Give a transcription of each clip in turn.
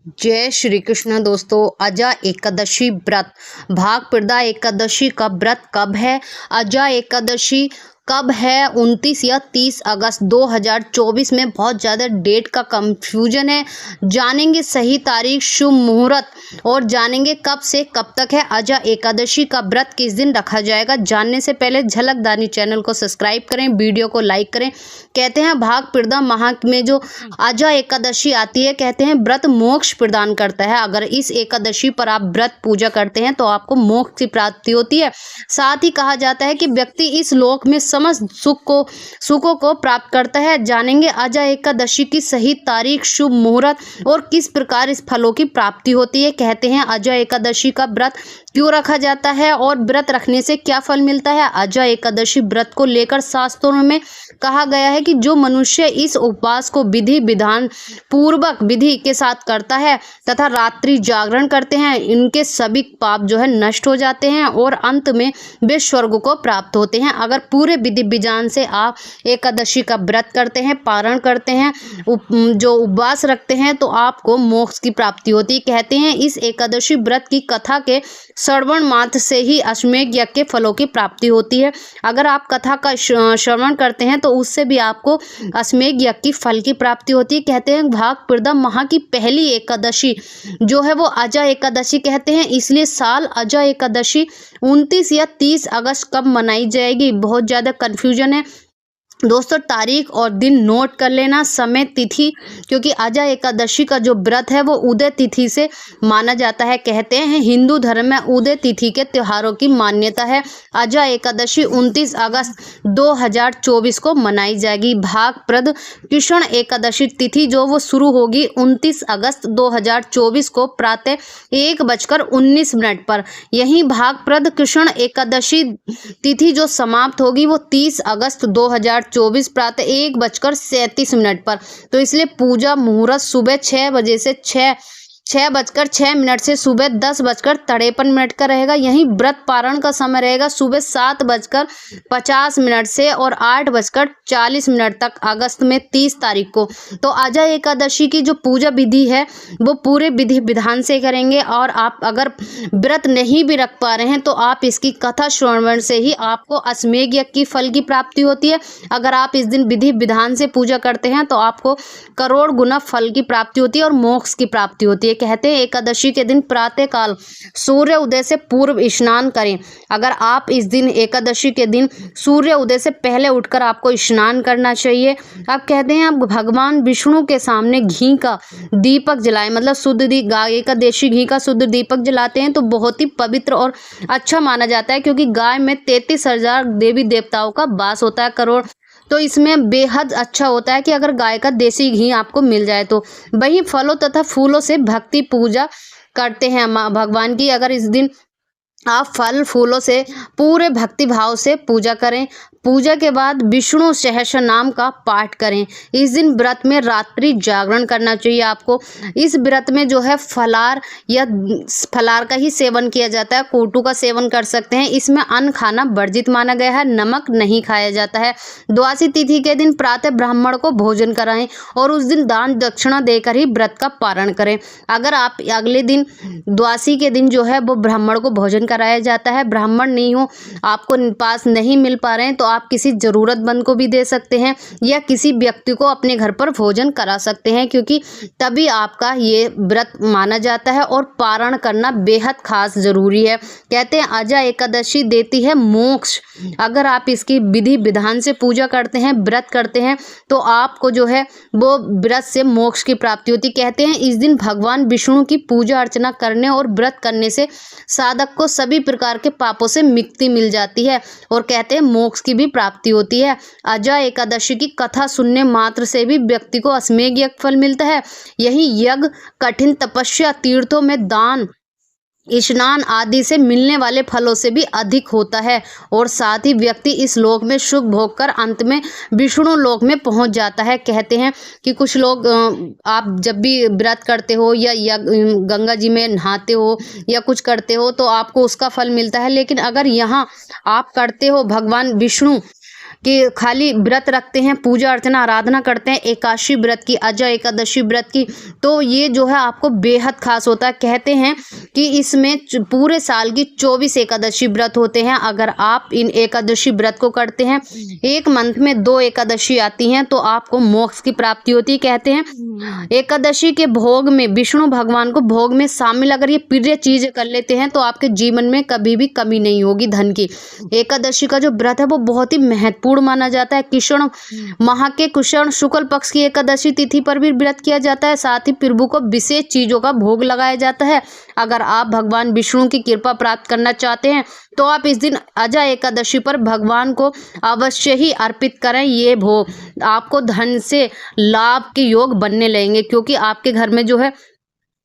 जय श्री कृष्ण दोस्तों। अजा एकादशी व्रत भागप्रदा एकादशी का व्रत कब है? अजा एकादशी कब है? 29 या 30 अगस्त 2024 में बहुत ज़्यादा डेट का कंफ्यूजन है। जानेंगे सही तारीख, शुभ मुहूर्त और जानेंगे कब से कब तक है अजा एकादशी का व्रत, किस दिन रखा जाएगा। जानने से पहले झलकदानी चैनल को सब्सक्राइब करें, वीडियो को लाइक करें। कहते हैं भागप्रदा माह में जो अजा एकादशी आती है, कहते हैं व्रत मोक्ष प्रदान करता है। अगर इस एकादशी पर आप व्रत पूजा करते हैं तो आपको मोक्ष की प्राप्ति होती है। साथ ही कहा जाता है कि व्यक्ति इस लोक में समस्त सुखों को प्राप्त करता है। जानेंगे अजा एकादशी की सही तारीख, शुभ मुहूर्त और किस प्रकार इस फलों की प्राप्ति होती है। कहते हैं अजा एकादशी का व्रत क्यों रखा जाता है और व्रत रखने से क्या फल मिलता है। अजा एकादशी व्रत को लेकर शास्त्रों में कहा गया है कि जो मनुष्य इस उपवास को विधि विधान पूर्वक विधि के साथ करता है तथा रात्रि जागरण करते हैं, इनके सभी पाप जो है नष्ट हो जाते हैं और अंत में वे स्वर्ग को प्राप्त होते हैं। अगर पूरे विधि विधान से आप एकादशी का व्रत करते हैं, पारण करते हैं, जो उपवास रखते हैं, तो आपको मोक्ष की प्राप्ति होती है। कहते हैं इस एकादशी व्रत की कथा के श्रवण मात्र से ही अश्वमेध यज्ञ के फलों की प्राप्ति होती है। अगर आप कथा का श्रवण करते हैं तो उससे भी आपको अश्वमेध यज्ञ की फल की प्राप्ति होती है। कहते हैं भागप्रदा माह की पहली एकादशी जो है वो अजा एकादशी कहते हैं। इसलिए साल अजा एकादशी 29 या 30 अगस्त कब मनाई जाएगी, बहुत ज़्यादा कन्फ्यूजन है दोस्तों। तारीख और दिन नोट कर लेना, समय तिथि, क्योंकि अजा एकादशी का जो व्रत है वो उदय तिथि से माना जाता है। कहते हैं हिंदू धर्म में उदय तिथि के त्योहारों की मान्यता है। अजा एकादशी 29 अगस्त 2024 को मनाई जाएगी। भागप्रद कृष्ण एकादशी तिथि जो वो शुरू होगी 29 अगस्त 2024 को प्रातः 1:19 पर। यहीं भागप्रद कृष्ण एकादशी तिथि जो समाप्त होगी वो 30 अगस्त 2024 प्रातः 1:37 पर। तो इसलिए पूजा मुहूर्त सुबह 6 बजे से 6:06 से सुबह 10:53 का रहेगा। यहीं व्रत पारण का समय रहेगा सुबह 7:50 से और 8:40 तक अगस्त में 30 तारीख को। तो अजा एकादशी की जो पूजा विधि है वो पूरे विधि विधान से करेंगे। और आप अगर व्रत नहीं भी रख पा रहे हैं तो आप इसकी कथा श्रवण से ही आपको अश्वमेध यज्ञ की फल की प्राप्ति होती है। अगर आप इस दिन विधि विधान से पूजा करते हैं तो आपको करोड़ गुना फल की प्राप्ति होती है और मोक्ष की प्राप्ति होती है। कहते हैं एकादशी के दिन प्रातः काल सूर्य उदय से पूर्व स्नान करें। अगर आप इस दिन एकादशी के दिन सूर्य उदय से पहले उठकर आपको स्नान करना चाहिए। आप कहते हैं आप भगवान विष्णु के सामने घी का दीपक जलाएं, मतलब शुद्ध गाय का देशी घी का शुद्ध दीपक जलाते हैं तो बहुत ही पवित्र और अच्छा माना जाता है, क्योंकि गाय में 33,000 देवी देवताओं का वास होता है, करोड़। तो इसमें बेहद अच्छा होता है कि अगर गाय का देसी घी आपको मिल जाए तो। वहीं फलों तथा फूलों से भक्ति पूजा करते हैं भगवान की। अगर इस दिन आप फल फूलों से पूरे भक्ति भाव से पूजा करें। पूजा के बाद विष्णु सहस्र नाम का पाठ करें। इस दिन व्रत में रात्रि जागरण करना चाहिए आपको। इस व्रत में जो है फलार या फलार का ही सेवन किया जाता है, कोटू का सेवन कर सकते हैं। इसमें अन्न खाना वर्जित माना गया है, नमक नहीं खाया जाता है। द्वादशी तिथि के दिन प्रातः ब्राह्मण को भोजन कराएं और उस दिन दान दक्षिणा देकर ही व्रत का पारण करें। अगर आप अगले दिन द्वादशी के दिन जो है वो ब्राह्मण को भोजन कराया जाता है, ब्राह्मण नहीं हो, आपको पास नहीं मिल पा रहे हैं तो आप किसी जरूरतमंद को भी दे सकते हैं या किसी व्यक्ति को अपने घर पर भोजन करा सकते हैं, क्योंकि तभी आपका ये व्रत माना जाता है और पारण करना बेहद खास जरूरी है। कहते हैं अजा एकादशी देती है मोक्ष। अगर आप इसकी विधि विधान से पूजा करते हैं, व्रत करते हैं, तो आपको जो है वो व्रत से मोक्ष की प्राप्ति होती। कहते हैं इस दिन भगवान विष्णु की पूजा अर्चना करने और व्रत करने से साधक को सभी प्रकार के पापों से मुक्ति मिल जाती है और कहते हैं मोक्ष की भी प्राप्ति होती है। अजा एकादशी की कथा सुनने मात्र से भी व्यक्ति को अश्वमेध यज्ञ फल मिलता है। यही यज्ञ कठिन तपस्या, तीर्थों में दान, स्नान आदि से मिलने वाले फलों से भी अधिक होता है और साथ ही व्यक्ति इस लोक में सुख भोग कर अंत में विष्णु लोक में पहुंच जाता है। कहते हैं कि कुछ लोग आप जब भी व्रत करते हो या गंगा जी में नहाते हो या कुछ करते हो तो आपको उसका फल मिलता है, लेकिन अगर यहाँ आप करते हो भगवान विष्णु कि खाली व्रत रखते हैं, पूजा अर्चना आराधना करते हैं एकादशी व्रत की, अजय एकादशी व्रत की, तो ये जो है आपको बेहद खास होता है। कहते हैं कि इसमें पूरे साल की 24 एकादशी व्रत होते हैं। अगर आप इन एकादशी व्रत को करते हैं, एक मंथ में 2 एकादशी आती हैं, तो आपको मोक्ष की प्राप्ति होती है। कहते हैं एकादशी के भोग में विष्णु भगवान को भोग में शामिल अगर ये प्रिय चीज कर लेते हैं तो आपके जीवन में कभी भी कमी नहीं होगी धन की। एकादशी का जो व्रत है वो बहुत ही महत्वपूर्ण माना जाता है। कृष्ण माह के कृष्ण शुक्ल पक्ष की एकादशी तिथि पर भी व्रत किया जाता है। साथ ही प्रभु को विशेष चीजों का भोग लगाया जाता है। अगर आप भगवान विष्णु की कृपा प्राप्त करना चाहते हैं तो आप इस दिन अजय एकादशी पर भगवान को अवश्य ही अर्पित करें। ये भोग आपको धन से लाभ के योग बनने लगेंगे, क्योंकि आपके घर में जो है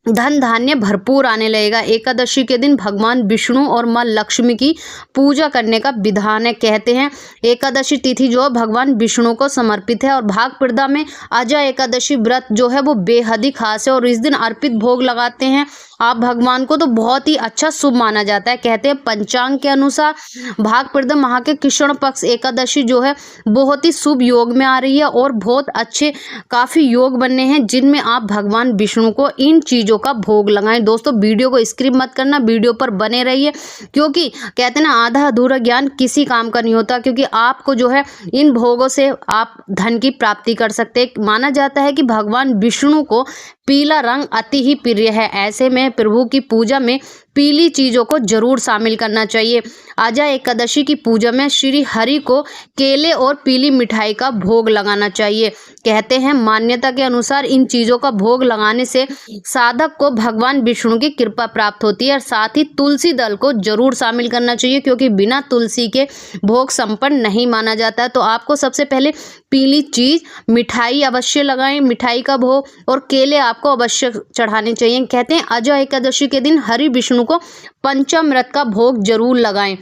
धन धान्य भरपूर आने लगेगा। एकादशी के दिन भगवान विष्णु और माँ लक्ष्मी की पूजा करने का विधान है। कहते हैं एकादशी तिथि जो भगवान विष्णु को समर्पित है और भागप्रदा में अजय एकादशी व्रत जो है वो बेहद ही खास है और इस दिन अर्पित भोग लगाते हैं आप भगवान को तो बहुत ही अच्छा शुभ माना जाता है। कहते हैं पंचांग के अनुसार भागप्रदा माह के कृष्ण पक्ष एकादशी जो है बहुत ही शुभ योग में आ रही है और बहुत अच्छे काफ़ी योग बनने हैं जिनमें आप भगवान विष्णु को इन चीज़ों का भोग लगाएं। दोस्तों वीडियो को स्किप मत करना, वीडियो पर बने रहिए, क्योंकि कहते हैं ना आधा अधूरा ज्ञान किसी काम का नहीं होता, क्योंकि आपको जो है इन भोगों से आप धन की प्राप्ति कर सकते हैं। माना जाता है कि भगवान विष्णु को पीला रंग अति ही प्रिय है। ऐसे में प्रभु की पूजा में पीली चीज़ों को जरूर शामिल करना चाहिए। अजय एकादशी की पूजा में श्री हरि को केले और पीली मिठाई का भोग लगाना चाहिए। कहते हैं मान्यता के अनुसार इन चीज़ों का भोग लगाने से साधक को भगवान विष्णु की कृपा प्राप्त होती है। और साथ ही तुलसी दल को जरूर शामिल करना चाहिए, क्योंकि बिना तुलसी के भोग संपन्न नहीं माना जाता है। तो आपको सबसे पहले पीली चीज़ मिठाई अवश्य लगाएं, मिठाई का भोग, और केले आपको अवश्य चढ़ाने चाहिए। कहते हैं अजय एकादशी के दिन हरि विष्णु को पंचामृत का भोग जरूर लगाएं।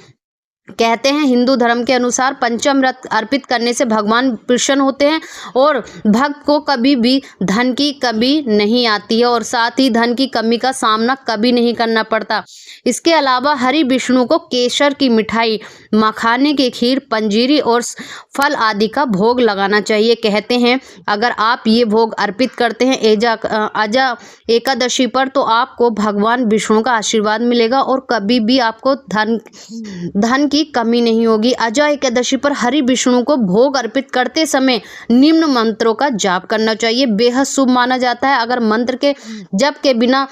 कहते हैं हिंदू धर्म के अनुसार पंचामृत अर्पित करने से भगवान प्रसन्न होते हैं और भक्त को कभी भी धन की कमी नहीं आती है और साथ ही धन की कमी का सामना कभी नहीं करना पड़ता। इसके अलावा हरि विष्णु को केसर की मिठाई, मखाने की खीर, पंजीरी और फल आदि का भोग लगाना चाहिए। कहते हैं अगर आप ये भोग अर्पित करते हैं अजय एकादशी पर तो आपको भगवान विष्णु का आशीर्वाद मिलेगा और कभी भी आपको धन की कमी नहीं होगी। अजय एकादशी पर हरि विष्णु को भोग अर्पित करते समय निम्न मंत्रों का जाप करना चाहिए, बेहद शुभ माना जाता है। अगर मंत्र के जप के बिना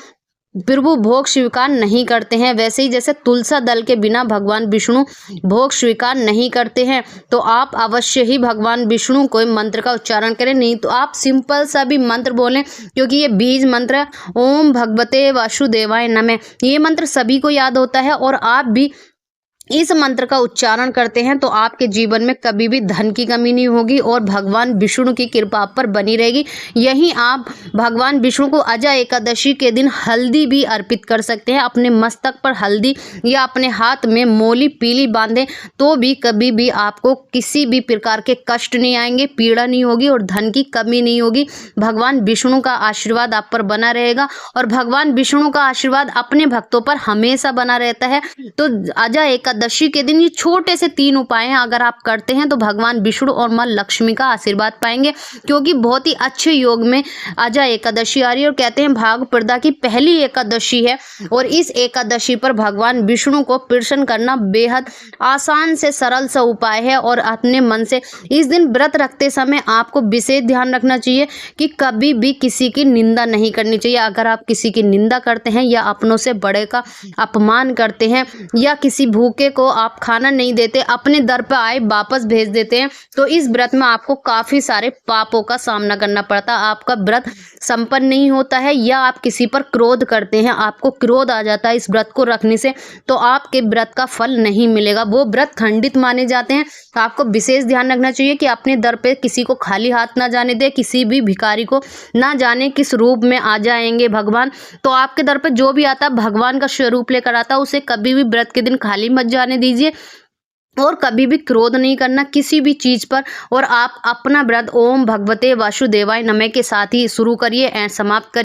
प्रभु भोग स्वीकार नहीं करते हैं, वैसे ही जैसे तुलसी दल के बिना भगवान विष्णु भोग स्वीकार नहीं करते हैं, तो आप अवश्य ही भगवान विष्णु को मंत्र का उच्चारण करें। नहीं तो आप सिंपल सा भी मंत्र बोलें, क्योंकि ये बीज मंत्र है, ओम भगवते वासुदेवाय नमः। ये मंत्र सभी को याद होता है और आप भी इस मंत्र का उच्चारण करते हैं तो आपके जीवन में कभी भी धन की कमी नहीं होगी और भगवान विष्णु की कृपा आप पर बनी रहेगी। यहीं आप भगवान विष्णु को अजय एकादशी के दिन हल्दी भी अर्पित कर सकते हैं। अपने मस्तक पर हल्दी या अपने हाथ में मोली पीली बांधें तो भी कभी भी आपको किसी भी प्रकार के कष्ट नहीं आएंगे, पीड़ा नहीं होगी और धन की कमी नहीं होगी। भगवान विष्णु का आशीर्वाद आप पर बना रहेगा और भगवान विष्णु का आशीर्वाद अपने भक्तों पर हमेशा बना रहता है। तो अजय एकादशी के दिन ये छोटे से 3 उपाय हैं, अगर आप करते हैं तो भगवान विष्णु और माँ लक्ष्मी का आशीर्वाद पाएंगे, क्योंकि बहुत ही अच्छे योग में अजय एकादशी आ रही है। और कहते हैं भागप्रदा की पहली एकादशी है और इस एकादशी पर भगवान विष्णु को प्रसन्न करना बेहद आसान से सरल सा उपाय है। और अपने मन से इस दिन व्रत रखते समय आपको विशेष ध्यान रखना चाहिए कि कभी भी किसी की निंदा नहीं करनी चाहिए। अगर आप किसी की निंदा करते हैं या अपनों से बड़े का अपमान करते हैं या किसी भूखे को आप खाना नहीं देते, अपने दर पर आए वापस भेज देते हैं, तो इस व्रत में आपको काफी सारे पापों का सामना करना पड़ता है। आपका व्रत संपन्न नहीं होता है या आप किसी पर क्रोध करते हैं, आपको क्रोध आ जाता है इस व्रत को रखने से, तो आपके व्रत का फल नहीं मिलेगा, वो व्रत खंडित माने जाते हैं। तो आपको विशेष ध्यान रखना चाहिए कि अपने दर पे किसी को खाली हाथ ना जाने दे, किसी भी भिखारी को ना जाने किस रूप में आ जाएंगे भगवान। तो आपके दर पे जो भी आता है भगवान का स्वरूप लेकर आता है, उसे कभी भी व्रत के दिन खाली मत जाने दीजिए और कभी भी क्रोध नहीं करना किसी भी चीज पर। और आप अपना व्रत ओम भगवते वासुदेवाय नमः के साथ ही शुरू करिए एंड समाप्त करिए।